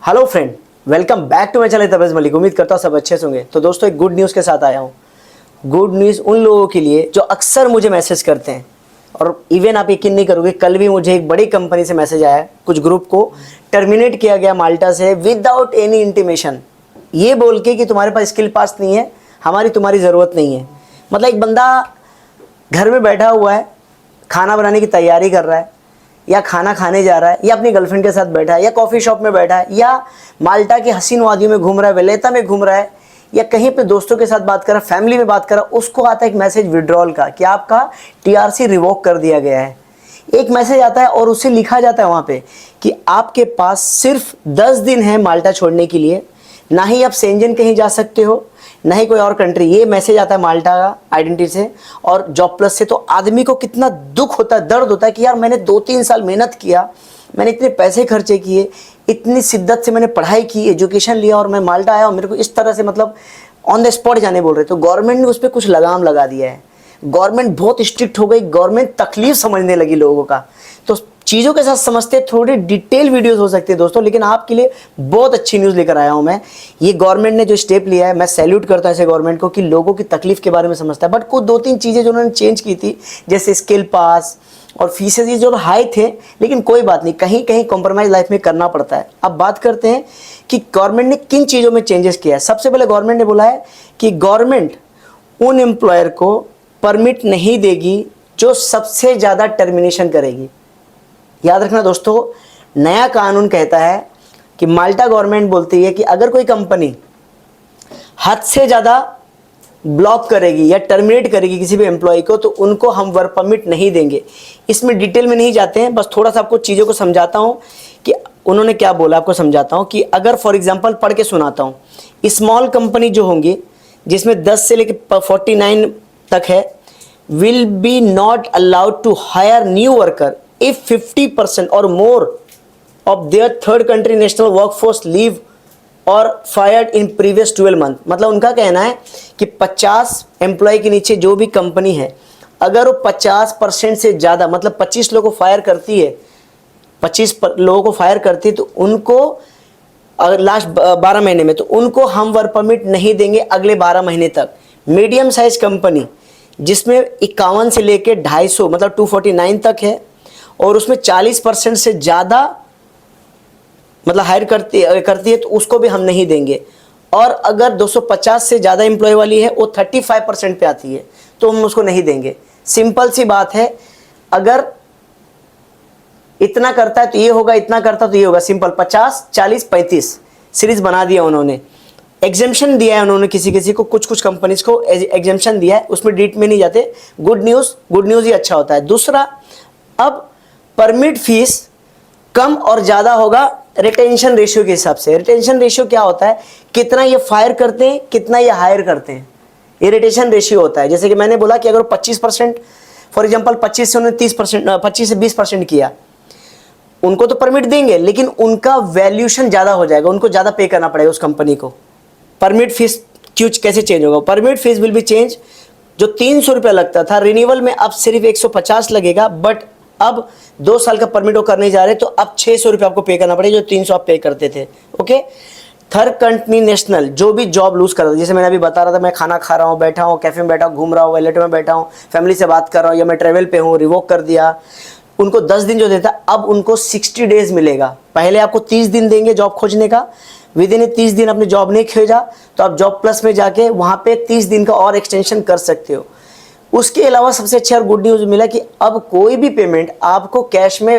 Hello friend, welcome back to my channel Tabrez Malik. उम्मीद करता हूँ सब अच्छे से होंगे। तो दोस्तों, एक गुड न्यूज़ के साथ आया हूँ। गुड न्यूज़ उन लोगों के लिए जो अक्सर मुझे मैसेज करते हैं, और इवन आप यकीन नहीं करोगे, कल भी मुझे एक बड़ी कंपनी से मैसेज आया है। कुछ ग्रुप को टर्मिनेट किया गया माल्टा से विदाउट एनी इंटीमेशन, ये बोल के कि तुम्हारे पास स्किल पास नहीं है, हमारी तुम्हारी ज़रूरत नहीं है। मतलब एक बंदा घर में बैठा हुआ है, खाना बनाने की तैयारी कर रहा है, या खाना खाने जा रहा है, या अपनी गर्लफ्रेंड के साथ बैठा है, या कॉफ़ी शॉप में बैठा है, या माल्टा की हसीन वादियों में घूम रहा है, वेलेता में घूम रहा है, या कहीं पे दोस्तों के साथ बात कर रहा है, फैमिली में बात कर रहा है, उसको आता है एक मैसेज विड्रॉल का कि आपका टीआरसी रिवोक कर दिया गया है। एक मैसेज आता है और उससे लिखा जाता है वहाँ पे कि आपके पास सिर्फ 10 दिन है माल्टा छोड़ने के लिए, ना ही आप शेंजन कहीं जा सकते हो, ना ही कोई और कंट्री। ये मैसेज आता है माल्टा का आइडेंटिटी से और जॉब प्लस से। तो आदमी को कितना दुख होता है, दर्द होता है कि यार मैंने 2-3 साल मेहनत किया, मैंने इतने पैसे खर्चे किए, इतनी शिद्दत से मैंने पढ़ाई की, एजुकेशन लिया, और मैं माल्टा आया और मेरे को इस तरह से मतलब ऑन द स्पॉट जाने बोल रहे। तो गवर्नमेंट ने उस पर कुछ लगाम लगा दिया है। गवर्नमेंट बहुत स्ट्रिक्ट हो गई, गवर्नमेंट तकलीफ समझने लगी लोगों का। तो चीज़ों के साथ समझते थोड़ी डिटेल वीडियोस हो सकती है दोस्तों, लेकिन आपके लिए बहुत अच्छी न्यूज़ लेकर आया हूं मैं। ये गवर्नमेंट ने जो स्टेप लिया है, मैं सैल्यूट करता हूं ऐसे गवर्नमेंट को कि लोगों की तकलीफ के बारे में समझता है। बट कुछ 2-3 चीज़ें जो उन्होंने चेंज की थी, जैसे स्किल पास और फीसेज, ये जो हाई थे, लेकिन कोई बात नहीं, कहीं कहीं कॉम्प्रोमाइज़ लाइफ में करना पड़ता है। अब बात करते हैं कि गवर्नमेंट ने किन चीज़ों में चेंजेस किया है। सबसे पहले गवर्नमेंट ने बोला है कि गवर्नमेंट उन एम्प्लॉयर को परमिट नहीं देगी जो सबसे ज़्यादा टर्मिनेशन करेगी। याद रखना दोस्तों, नया कानून कहता है कि माल्टा गवर्नमेंट बोलती है कि अगर कोई कंपनी हद से ज़्यादा ब्लॉक करेगी या टर्मिनेट करेगी किसी भी एम्प्लॉय को, तो उनको हम वर्क परमिट नहीं देंगे। इसमें डिटेल में नहीं जाते हैं, बस थोड़ा सा आपको चीज़ों को समझाता हूँ कि उन्होंने क्या बोला। आपको समझाता हूँ कि अगर फॉर एग्जांपल पढ़ के सुनाता हूँ, स्मॉल कंपनी जो होंगी जिसमें 10 से लेकर 49 तक है, will be not allowed to hire new worker if 50% or more of their third country national workforce leave or fired in previous 12 month। मतलब उनका कहना है कि 50 एम्प्लॉय के नीचे जो भी कंपनी है, अगर वो 50% से ज़्यादा, मतलब 25 लोगों को फायर करती है, 25 लोगों को फायर करती है, तो उनको अगर लास्ट 12 महीने में, तो उनको हम वर्क परमिट नहीं देंगे अगले 12 महीने तक। मीडियम साइज कंपनी जिसमें 51 से लेकर 250 मतलब 249 तक है, और उसमें 40% से ज़्यादा मतलब हायर करती है, तो उसको भी हम नहीं देंगे। और अगर 250 से ज़्यादा एम्प्लॉय वाली है, वो 35% पे आती है, तो हम उसको नहीं देंगे। सिंपल सी बात है, अगर इतना करता है तो ये होगा, इतना करता तो ये होगा। सिंपल 50, 40, 35 सीरीज बना दिया उन्होंने। एग्जेम्पशन दिया है उन्होंने किसी किसी को, कुछ कुछ कंपनीज को एग्जेम्पशन दिया है, उसमें डीट में नहीं जाते। गुड न्यूज़ ही अच्छा होता है। दूसरा, अब परमिट फीस कम और ज़्यादा होगा रिटेंशन रेशियो के हिसाब से। रिटेंशन रेशियो क्या होता है? कितना ये फायर करते हैं, कितना ये हायर करते हैं, ये रिटेंशन रेशियो होता है। जैसे कि मैंने बोला कि अगर 25% फॉर एग्जांपल 25 से उन्होंने 30%, 25 से 20% किया, उनको तो परमिट देंगे, लेकिन उनका वैल्यूशन ज़्यादा हो जाएगा, उनको ज़्यादा पे करना पड़ेगा उस कंपनी को। परमिट फीस क्यों, कैसे चेंज होगा? Permit fees will be change. जो 300 रुपया लगता था रिन्यूअल में, अब सिर्फ 150 लगेगा। बट अब 2 साल का परमिट वो करने जा रहे, तो अब 600 रुपये आपको पे करना पड़ेगा, जो 300 आप पे करते थे। ओके। थर्ड कंट्री नेशनल जो भी जॉब लूज कर रहा था, जैसे मैंने अभी बता रहा था, मैं खाना खा रहा हूँ, बैठा हूँ, कैफे में बैठा हूँ, घूम रहा हूँ, वैलेट में बैठा हूँ, फैमिली से बात कर रहा हूँ, या मैं ट्रेवल पे हूँ, रिवोक कर दिया, उनको 10 दिन जो देता, अब उनको 60 डेज मिलेगा। पहले आपको 30 दिन देंगे जॉब खोजने का। विद इन 30 दिन अपने जॉब नहीं खोजा, तो आप जॉब प्लस में जाके वहाँ पे 30 दिन का और एक्सटेंशन कर सकते हो। उसके अलावा सबसे अच्छा और गुड न्यूज़ मिला कि अब कोई भी पेमेंट आपको कैश में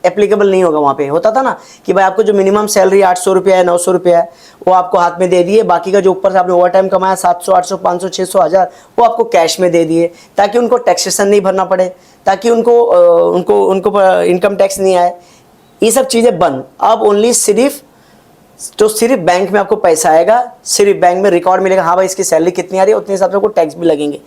एप्लीकेबल नहीं होगा। वहाँ पे होता था ना कि भाई आपको जो मिनिमम सैलरी 800 रुपया है, 900 रुपया है, वो आपको हाथ में दे दिए, बाकी का जो ऊपर से आपने ओवर टाइम कमाया 700, 800, 500, 600, 1000, वो आपको कैश में दे दिए, ताकि उनको टैक्सेशन नहीं भरना पड़े, ताकि उनको इनकम टैक्स नहीं आए। ये सब चीज़ें बंद। अब ओनली सिर्फ बैंक में आपको पैसा आएगा, सिर्फ बैंक में रिकॉर्ड मिलेगा, हाँ भाई इसकी सैलरी कितनी आ रही है, उतने हिसाब से आपको टैक्स भी लगेंगे।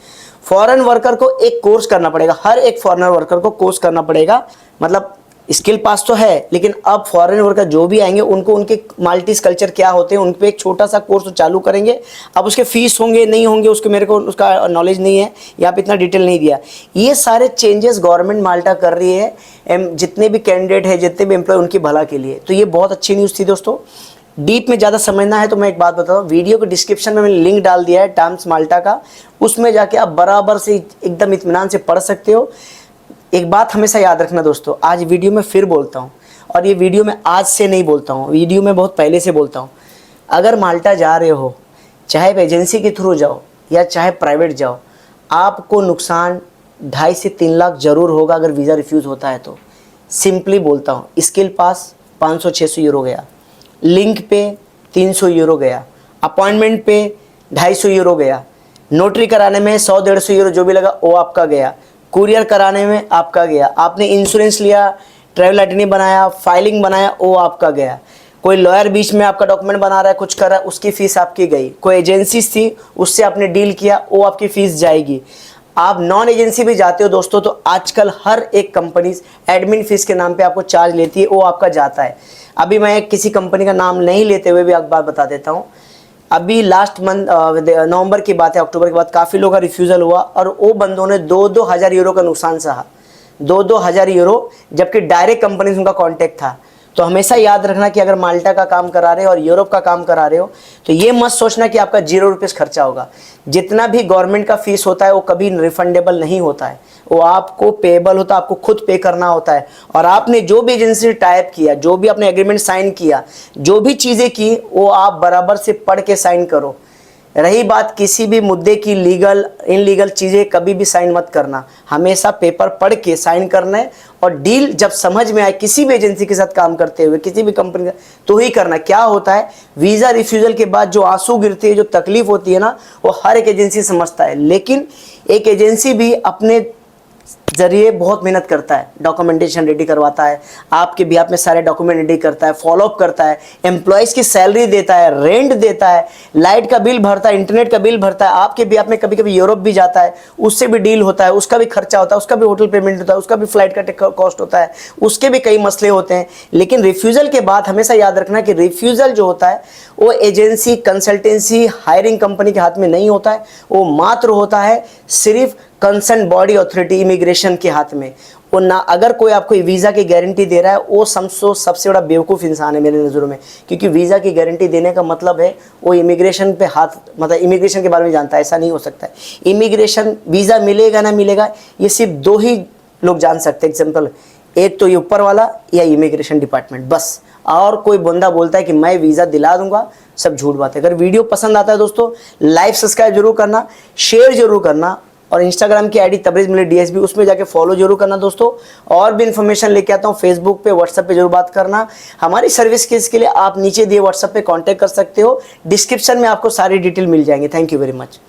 फॉरेन वर्कर को एक कोर्स करना पड़ेगा, हर एक फॉरेनर वर्कर को कोर्स करना पड़ेगा। मतलब स्किल पास तो है, लेकिन अब फॉरेन वर्कर जो भी आएंगे उनको उनके माल्टीज कल्चर क्या होते हैं, उन पर एक छोटा सा कोर्स चालू करेंगे। अब उसके फीस होंगे नहीं होंगे, उसको मेरे को उसका नॉलेज नहीं है, यहाँ पे इतना डिटेल नहीं दिया। ये सारे चेंजेस गवर्नमेंट माल्टा कर रही है जितने भी कैंडिडेट है, जितने भी एम्प्लॉय, उनकी भला के लिए। तो ये बहुत अच्छी न्यूज़ थी दोस्तों। डीप में ज़्यादा समझना है तो मैं एक बात बताता हूँ, वीडियो के डिस्क्रिप्शन में मैंने लिंक डाल दिया है टाइम्स माल्टा का, उसमें जाके आप बराबर से एकदम इत्मीनान से पढ़ सकते हो। एक बात हमेशा याद रखना दोस्तों, आज वीडियो में फिर बोलता हूँ, और ये वीडियो में आज से नहीं बोलता हूँ, वीडियो में बहुत पहले से बोलता हूँ, अगर माल्टा जा रहे हो, चाहे एजेंसी के थ्रू जाओ या चाहे प्राइवेट जाओ, आपको नुकसान 2.5 से 3 लाख जरूर होगा अगर वीज़ा रिफ्यूज़ होता है तो। सिंपली बोलता हूँ, स्किल पास 500-600 यूरो गया, लिंक पे 300 यूरो गया, अपॉइंटमेंट पे 250 यूरो गया, नोटरी कराने में 100-150 यूरो जो भी लगा वो आपका गया, कुरियर कराने में आपका गया, आपने इंश्योरेंस लिया, ट्रैवल आइटनरी बनाया, फाइलिंग बनाया, वो आपका गया, कोई लॉयर बीच में आपका डॉक्यूमेंट बना रहा है, कुछ कर रहा है, उसकी फ़ीस आपकी गई, कोई एजेंसी थी उससे आपने डील किया, वो आपकी फ़ीस जाएगी। आप नॉन एजेंसी भी जाते हो दोस्तों तो आजकल हर एक कंपनी एडमिन फीस के नाम पे आपको चार्ज लेती है, वो आपका जाता है। अभी मैं किसी कंपनी का नाम नहीं लेते हुए भी एक बात बता देता हूँ, अभी लास्ट मंथ नवंबर की बात है, अक्टूबर के बाद काफ़ी लोगों का रिफ्यूज़ल हुआ और वो बंदों ने 2-2 हज़ार यूरो का नुकसान सहा, 2-2 हज़ार यूरो, जबकि डायरेक्ट कंपनी से उनका कॉन्टैक्ट था। तो हमेशा याद रखना कि अगर माल्टा का काम करा रहे हो और यूरोप का काम करा रहे हो तो ये मत सोचना कि आपका 0 रुपये खर्चा होगा। जितना भी गवर्नमेंट का फीस होता है वो कभी रिफंडेबल नहीं होता है, वो आपको पेएबल होता है, आपको खुद पे करना होता है। और आपने जो भी एजेंसी से टाइप किया, जो भी आपने एग्रीमेंट साइन किया, जो भी चीज़ें की, वो आप बराबर से पढ़ के साइन करो। रही बात किसी भी मुद्दे की लीगल इनलीगल चीज़ें, कभी भी साइन मत करना, हमेशा पेपर पढ़ के साइन करना है। और डील जब समझ में आए किसी भी एजेंसी के साथ काम करते हुए, किसी भी कंपनी का, तो ही करना। क्या होता है, वीज़ा रिफ्यूज़ल के बाद जो आंसू गिरते हैं, जो तकलीफ होती है ना, वो हर एक एजेंसी समझता है। लेकिन एक एजेंसी भी अपने जरिए बहुत मेहनत करता है, डॉक्यूमेंटेशन रेडी करवाता है, आपके बिहाफ में सारे डॉक्यूमेंट रेडी करता है, फॉलोअप करता है, एम्प्लॉयज़ की सैलरी देता है, रेंट देता है, लाइट का बिल भरता है, इंटरनेट का बिल भरता है। आपके बिहाफ में कभी कभी यूरोप भी जाता है, उससे भी डील होता है, उसका भी खर्चा होता है, उसका भी होटल पेमेंट होता है, उसका भी फ्लाइट का कॉस्ट होता है, उसके भी कई मसले होते हैं। लेकिन रिफ्यूज़ल के बाद हमेशा याद रखना कि रिफ्यूज़ल जो होता है वो एजेंसी, कंसल्टेंसी, हायरिंग कंपनी के हाथ में नहीं होता है, वो मात्र होता है सिर्फ कंसर्न बॉडी अथॉरिटी इमिग्रेशन के हाथ में। वो ना, अगर कोई आपको वीज़ा की गारंटी दे रहा है, वो सबसे बड़ा बेवकूफ़ इंसान है मेरी नज़रों में, क्योंकि वीज़ा की गारंटी देने का मतलब है वो इमिग्रेशन पे हाथ, मतलब इमिग्रेशन के बारे में जानता है। ऐसा नहीं हो सकता है। इमिग्रेशन वीज़ा मिलेगा ना मिलेगा ये सिर्फ 2 ही लोग जान सकते हैं। एग्जाम्पल, एक तो ये ऊपर वाला या इमिग्रेशन डिपार्टमेंट, बस। और कोई बंदा बोलता है कि मैं वीज़ा दिला दूंगा, सब झूठ बात है। अगर वीडियो पसंद आता है दोस्तों, लाइक सब्सक्राइब जरूर करना, शेयर जरूर करना, और इंस्टाग्राम की आईडी तबरेज़ मिलिक DSB, उसमें जाके फॉलो जरूर करना दोस्तों। और भी इन्फॉर्मेशन लेके आता हूँ, फेसबुक पे, व्हाट्सएप पे जरूर बात करना। हमारी सर्विस के इसके लिए आप नीचे दिए व्हाट्सएप पे कांटेक्ट कर सकते हो, डिस्क्रिप्शन में आपको सारी डिटेल मिल जाएंगे। Thank you very much.